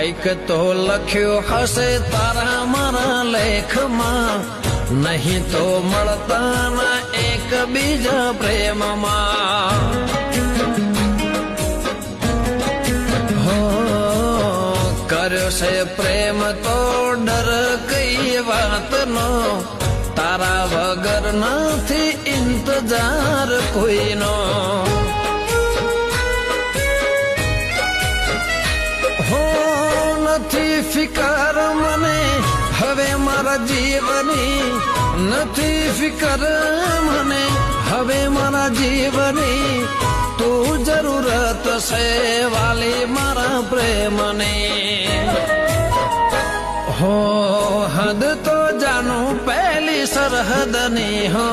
કંઈક તો લખ્યું હશે તારા મારા લેખમાં, નહીં તો મળતા ના એક બીજા પ્રેમમાં. કર્યો છે પ્રેમ તો ડર કઈ વાતનો, તારા વગર નથી ઇંતજાર કોઈનો. હો નથી ફિકર મને હવે મારા જીવની, નથી ફિકર મને હવે મારા જીવની. તું જરૂરત છે વાલી મારા પ્રેમની. હો હદ તો જાણું પહેલી સરહદની. હો